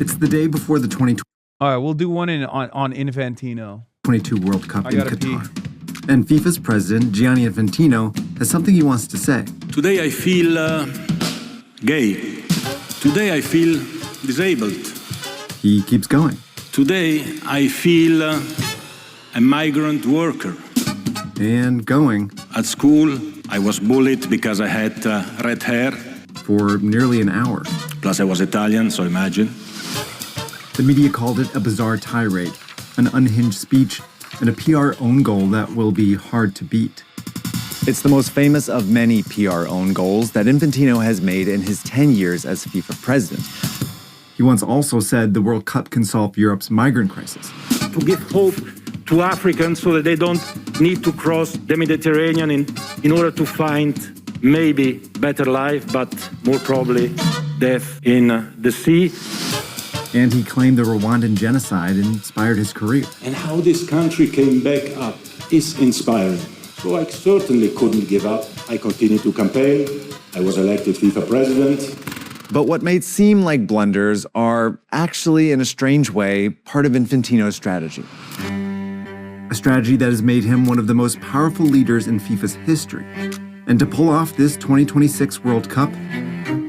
It's the day before the 2022 All right, we'll do one on Infantino. World Cup in Qatar. And FIFA's president, Gianni Infantino, has something he wants to say. Today I feel gay. Today I feel disabled. He keeps going. Today I feel a migrant worker. And going. At school, I was bullied because I had red hair. For nearly an hour. Plus I was Italian, so imagine. The media called it a bizarre tirade, an unhinged speech, and a PR own goal that will be hard to beat. It's the most famous of many PR own goals that Infantino has made in his 10 years as FIFA president. He once also said the World Cup can solve Europe's migrant crisis. To give hope to Africans so that they don't need to cross the Mediterranean in order to find maybe better life, but more probably death in the sea. And he claimed the Rwandan genocide inspired his career. And how this country came back up is inspiring. So I certainly couldn't give up. I continued to campaign. I was elected FIFA president. But what may seem like blunders are actually, in a strange way, part of Infantino's strategy. A strategy that has made him one of the most powerful leaders in FIFA's history. And to pull off this 2026 World Cup,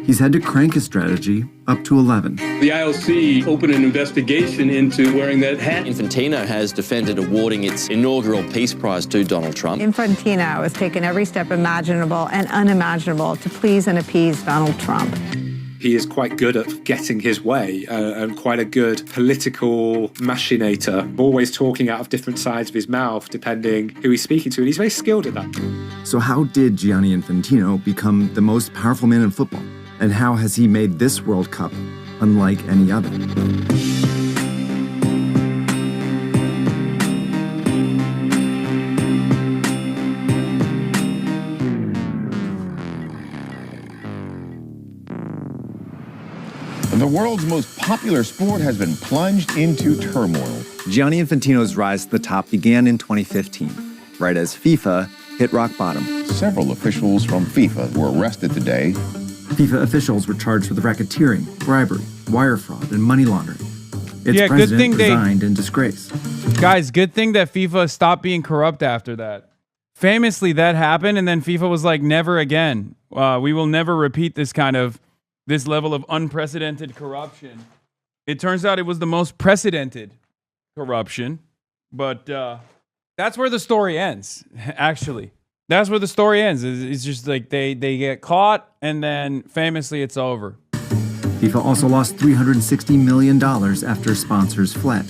he's had to crank his strategy up to 11. The IOC opened an investigation into wearing that hat. Infantino has defended awarding its inaugural Peace Prize to Donald Trump. Infantino has taken every step imaginable and unimaginable to please and appease Donald Trump. He is quite good at getting his way and quite a good political machinator, always talking out of different sides of his mouth, depending who he's speaking to, and he's very skilled at that. So how did Gianni Infantino become the most powerful man in football? And how has he made this World Cup unlike any other? The world's most popular sport has been plunged into turmoil. Gianni Infantino's rise to the top began in 2015, right as FIFA hit rock bottom. Several officials from FIFA were arrested today. FIFA officials were charged with racketeering, bribery, wire fraud, and money laundering. Its president resigned in disgrace. Guys, good thing that FIFA stopped being corrupt after that. Famously, that happened, and then FIFA was like, never again. We will never repeat this level of unprecedented corruption. It turns out it was the most precedented corruption, but that's where the story ends, actually. That's where the story ends. It's just like they get caught, and then famously it's over. FIFA also lost $360 million after sponsors fled.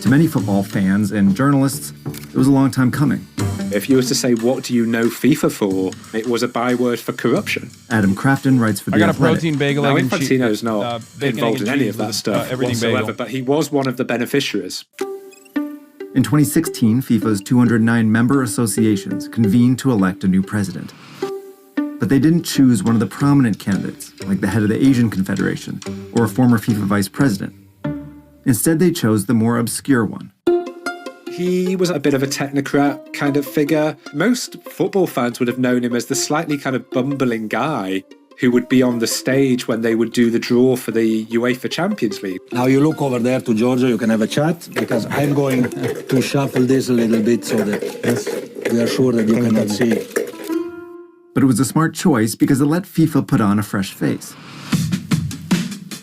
To many football fans and journalists, it was a long time coming. If you were to say, what do you know FIFA for? It was a byword for corruption. Adam Crafton writes for The Athletic. I got a protein bagel. Now, Infantino's not involved in any of that stuff whatsoever, bagel. But he was one of the beneficiaries. In 2016, FIFA's 209 member associations convened to elect a new president. But they didn't choose one of the prominent candidates, like the head of the Asian Confederation or a former FIFA vice president. Instead, they chose the more obscure one. He was a bit of a technocrat kind of figure. Most football fans would have known him as the slightly kind of bumbling guy who would be on the stage when they would do the draw for the UEFA Champions League. Now you look over there to Giorgio, you can have a chat, because I'm going to shuffle this a little bit so that we are sure that you cannot see. But it was a smart choice because it let FIFA put on a fresh face.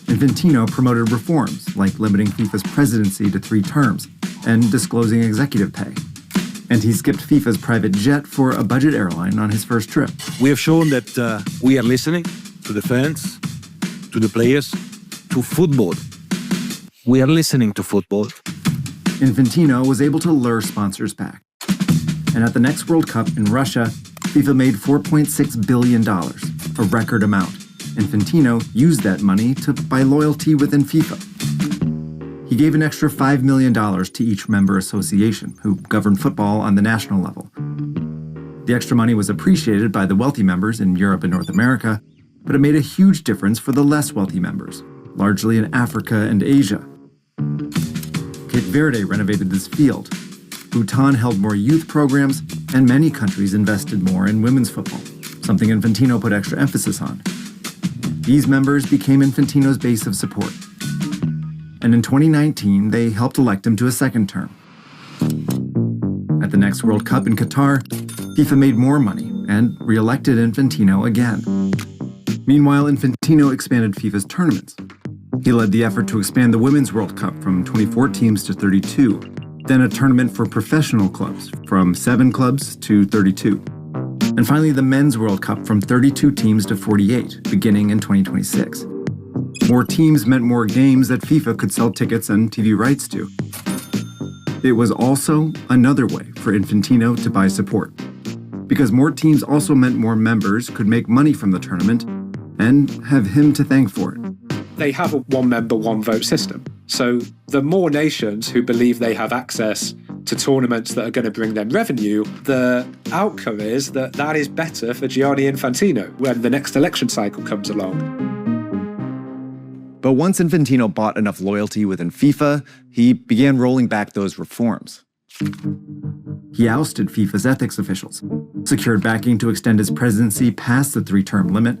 Infantino promoted reforms, like limiting FIFA's presidency to 3 terms and disclosing executive pay. And he skipped FIFA's private jet for a budget airline on his first trip. We have shown that we are listening to the fans, to the players, to football. We are listening to football. Infantino was able to lure sponsors back. And at the next World Cup in Russia, FIFA made $4.6 billion, a record amount. Infantino used that money to buy loyalty within FIFA. He gave an extra $5 million to each member association, who governed football on the national level. The extra money was appreciated by the wealthy members in Europe and North America, but it made a huge difference for the less wealthy members, largely in Africa and Asia. Cape Verde renovated this field. Bhutan held more youth programs, and many countries invested more in women's football, something Infantino put extra emphasis on. These members became Infantino's base of support. And in 2019, they helped elect him to a second term. At the next World Cup in Qatar, FIFA made more money and re-elected Infantino again. Meanwhile, Infantino expanded FIFA's tournaments. He led the effort to expand the Women's World Cup from 24 teams to 32, then a tournament for professional clubs from 7 clubs to 32. And finally, the Men's World Cup from 32 teams to 48, beginning in 2026. More teams meant more games that FIFA could sell tickets and TV rights to. It was also another way for Infantino to buy support, because more teams also meant more members could make money from the tournament and have him to thank for it. They have a one-member, one-vote system. So the more nations who believe they have access to tournaments that are going to bring them revenue, the outcome is that that is better for Gianni Infantino when the next election cycle comes along. But once Infantino bought enough loyalty within FIFA, he began rolling back those reforms. He ousted FIFA's ethics officials, secured backing to extend his presidency past the 3-term limit,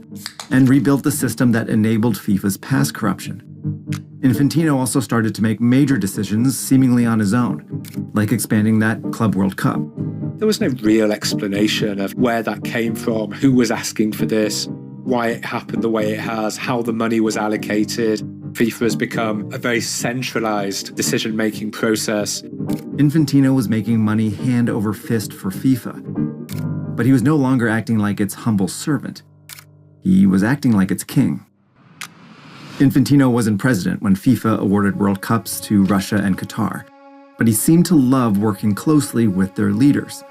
and rebuilt the system that enabled FIFA's past corruption. Infantino also started to make major decisions seemingly on his own, like expanding that Club World Cup. There was no real explanation of where that came from, who was asking for this, why it happened the way it has, how the money was allocated. FIFA has become a very centralized decision-making process. Infantino was making money hand over fist for FIFA, but he was no longer acting like its humble servant. He was acting like its king. Infantino wasn't president when FIFA awarded World Cups to Russia and Qatar, but he seemed to love working closely with their leaders.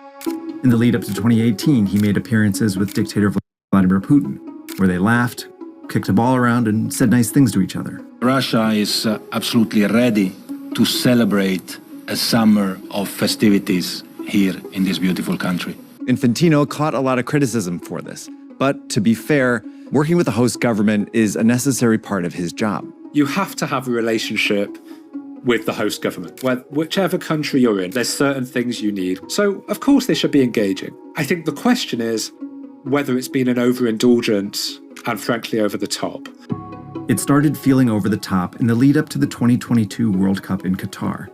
In the lead up to 2018, he made appearances with dictator Vladimir Putin, where they laughed, kicked a ball around, and said nice things to each other. Russia is absolutely ready to celebrate a summer of festivities here in this beautiful country. Infantino caught a lot of criticism for this. But to be fair, working with the host government is a necessary part of his job. You have to have a relationship with the host government. Whichever country you're in, there's certain things you need. So, of course, they should be engaging. I think the question is whether it's been an overindulgence and, frankly, over the top. It started feeling over the top in the lead up to the 2022 World Cup in Qatar.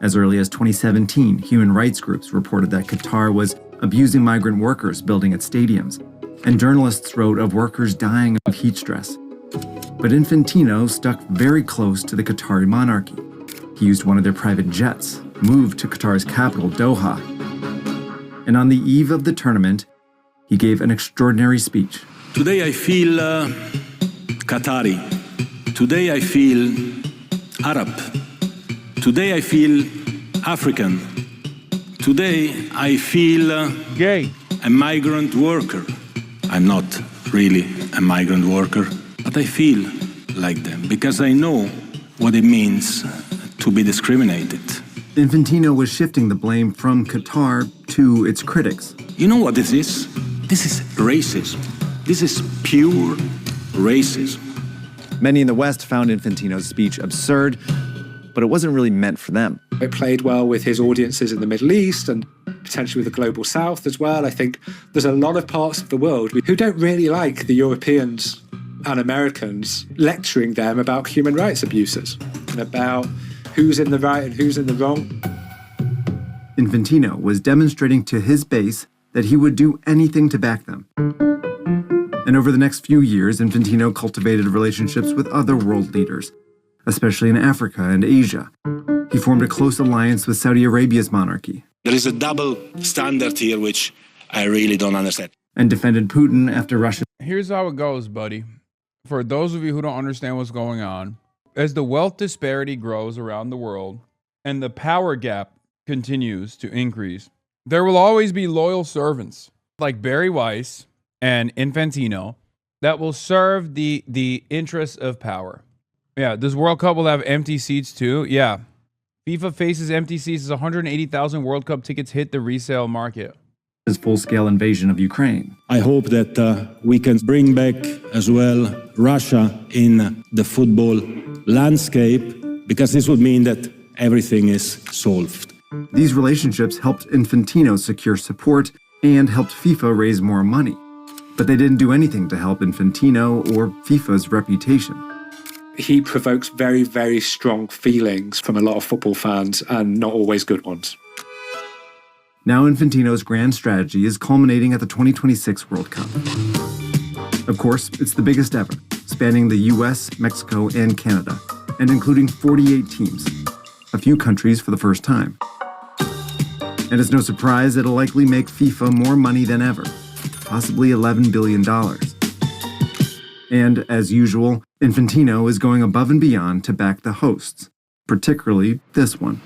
As early as 2017, human rights groups reported that Qatar was abusing migrant workers building its stadiums, and journalists wrote of workers dying of heat stress. But Infantino stuck very close to the Qatari monarchy. He used one of their private jets, moved to Qatar's capital, Doha. And on the eve of the tournament, he gave an extraordinary speech. Today I feel Qatari. Today I feel Arab. Today I feel African. Today I feel gay. A migrant worker. I'm not really a migrant worker, but I feel like them because I know what it means to be discriminated. Infantino was shifting the blame from Qatar to its critics. You know what this is? This is racism. This is pure racism. Many in the West found Infantino's speech absurd, but it wasn't really meant for them. It played well with his audiences in the Middle East and potentially with the global South as well. I think there's a lot of parts of the world who don't really like the Europeans and Americans lecturing them about human rights abuses and about who's in the right and who's in the wrong. Infantino was demonstrating to his base that he would do anything to back them. And over the next few years, Infantino cultivated relationships with other world leaders, especially in Africa and Asia. He formed a close alliance with Saudi Arabia's monarchy. There is a double standard here which I really don't understand. And defended Putin after Russia. Here's how it goes, buddy. For those of you who don't understand what's going on, as the wealth disparity grows around the world and the power gap continues to increase, there will always be loyal servants like Barry Weiss and Infantino that will serve the interests of power. Yeah, this World Cup will have empty seats too. Yeah. FIFA faces empty seats as 180,000 World Cup tickets hit the resale market. His full-scale invasion of Ukraine. I hope that we can bring back as well Russia in the football landscape, because this would mean that everything is solved. These relationships helped Infantino secure support and helped FIFA raise more money. But they didn't do anything to help Infantino or FIFA's reputation. he provokes very, very strong feelings from a lot of football fans, and not always good ones. Now Infantino's grand strategy is culminating at the 2026 World Cup. Of course, it's the biggest ever, spanning the US, Mexico, and Canada, and including 48 teams, a few countries for the first time. And it's no surprise it'll likely make FIFA more money than ever, possibly $11 billion. And, as usual, Infantino is going above and beyond to back the hosts, particularly this one.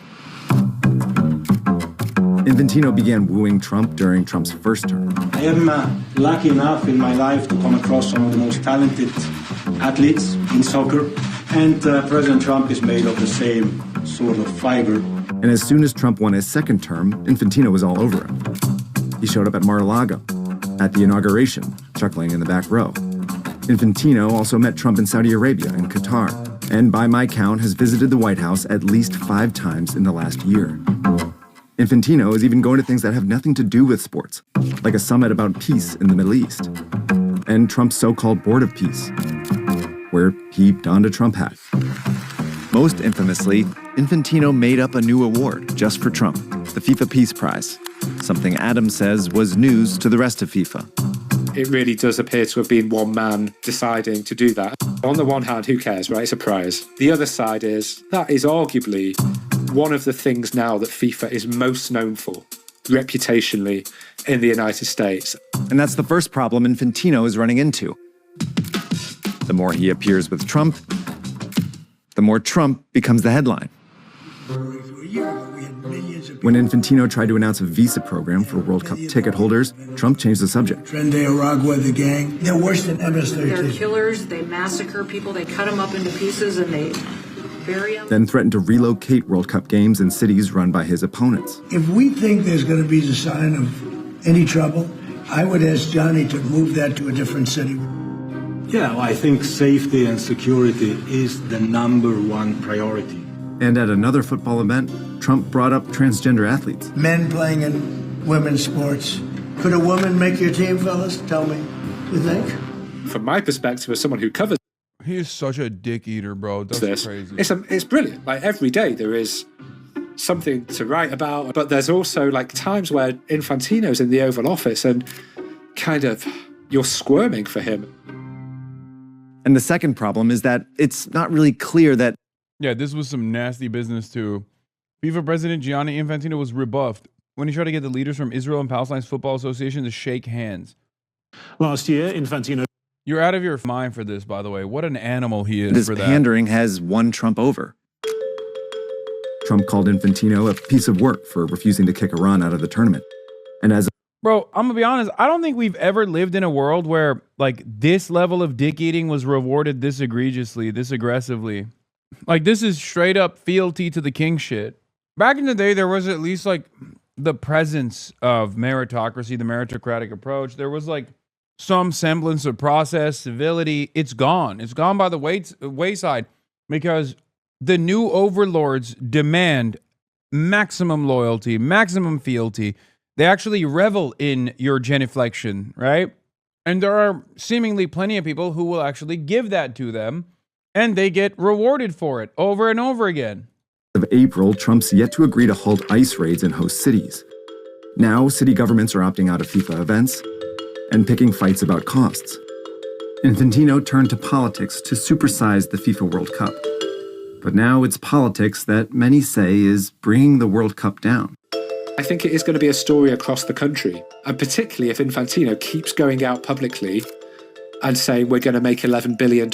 Infantino began wooing Trump during Trump's first term. I am lucky enough in my life to come across some of the most talented athletes in soccer, and President Trump is made of the same sort of fiber. And as soon as Trump won his second term, Infantino was all over him. He showed up at Mar-a-Lago, at the inauguration, chuckling in the back row. Infantino also met Trump in Saudi Arabia and Qatar, and by my count has visited the White House at least 5 times in the last year. Infantino is even going to things that have nothing to do with sports, like a summit about peace in the Middle East, and Trump's so-called Board of Peace, where he donned a Trump hat. Most infamously, Infantino made up a new award just for Trump, the FIFA Peace Prize, something Adam says was news to the rest of FIFA. It really does appear to have been one man deciding to do that. On the one hand, who cares, right? It's a prize. The other side is, that is arguably one of the things now that FIFA is most known for, reputationally, in the United States. And that's the first problem Infantino is running into. The more he appears with Trump, the more Trump becomes the headline. When Infantino tried to announce a visa program for World Cup ticket holders, Trump changed the subject. Tren de Aragua, the gang, they're worse than MS-13. They're killers, they massacre people, they cut them up into pieces and they bury them. Then threatened to relocate World Cup games in cities run by his opponents. If we think there's going to be the sign of any trouble, I would ask Johnny to move that to a different city. Yeah, well, I think safety and security is the #1 priority. And at another football event, Trump brought up transgender athletes. Men playing in women's sports. Could a woman make your team, fellas? Tell me. You think? From my perspective, as someone who covers He is such a dick eater, bro. That's this, crazy. It's brilliant. Like, every day there is something to write about, but there's also like times where Infantino's in the Oval Office and kind of you're squirming for him. And the second problem is that it's not really clear that... Yeah, this was some nasty business too. FIFA President Gianni Infantino was rebuffed when he tried to get the leaders from Israel and Palestine's Football Association to shake hands. Last year, Infantino... You're out of your mind for this, by the way. What an animal he is This for that. pandering has won Trump over. Trump called Infantino a piece of work for refusing to kick Iran out of the tournament. And as Bro, I'm gonna be honest, I don't think we've ever lived in a world where like this level of dick eating was rewarded this egregiously, this aggressively. Like, this is straight up fealty to the king shit. Back in the day, there was at least like the presence of meritocracy, the meritocratic approach. There was like some semblance of process, civility. It's gone. It's gone by the wayside because the new overlords demand maximum loyalty, maximum fealty. They actually revel in your genuflection, right? And there are seemingly plenty of people who will actually give that to them, and they get rewarded for it over and over again. of April, Trump's yet to agree to halt ICE raids in host cities. Now, city governments are opting out of FIFA events and picking fights about costs. Infantino turned to politics to supersize the FIFA World Cup. But now it's politics that many say is bringing the World Cup down. I think it is going to be a story across the country, and particularly if Infantino keeps going out publicly and saying we're going to make $11 billion.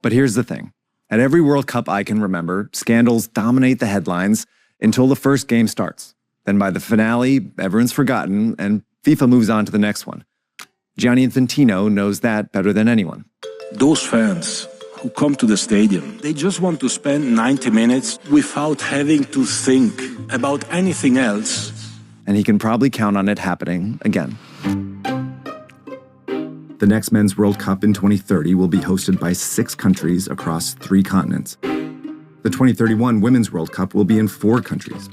But here's the thing. At every World Cup I can remember, scandals dominate the headlines until the first game starts. Then by the finale, everyone's forgotten, and FIFA moves on to the next one. Gianni Infantino knows that better than anyone. Those fans who come to the stadium, they just want to spend 90 minutes without having to think about anything else. And he can probably count on it happening again. The next Men's World Cup in 2030 will be hosted by 6 countries across 3 continents. The 2031 Women's World Cup will be in 4 countries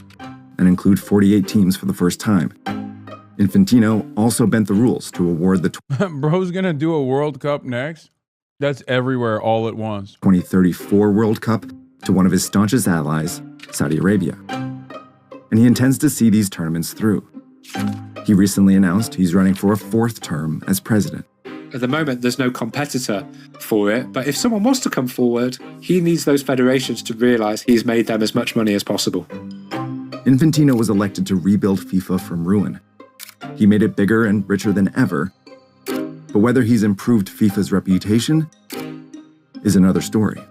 and include 48 teams for the first time. Infantino also bent the rules to award the... Bro's gonna do a World Cup next? That's everywhere all at once. 2034 World Cup to one of his staunchest allies, Saudi Arabia. And he intends to see these tournaments through. He recently announced he's running for a 4th term as president. At the moment, there's no competitor for it, but if someone wants to come forward, he needs those federations to realize he's made them as much money as possible. Infantino was elected to rebuild FIFA from ruin. He made it bigger and richer than ever, but whether he's improved FIFA's reputation is another story.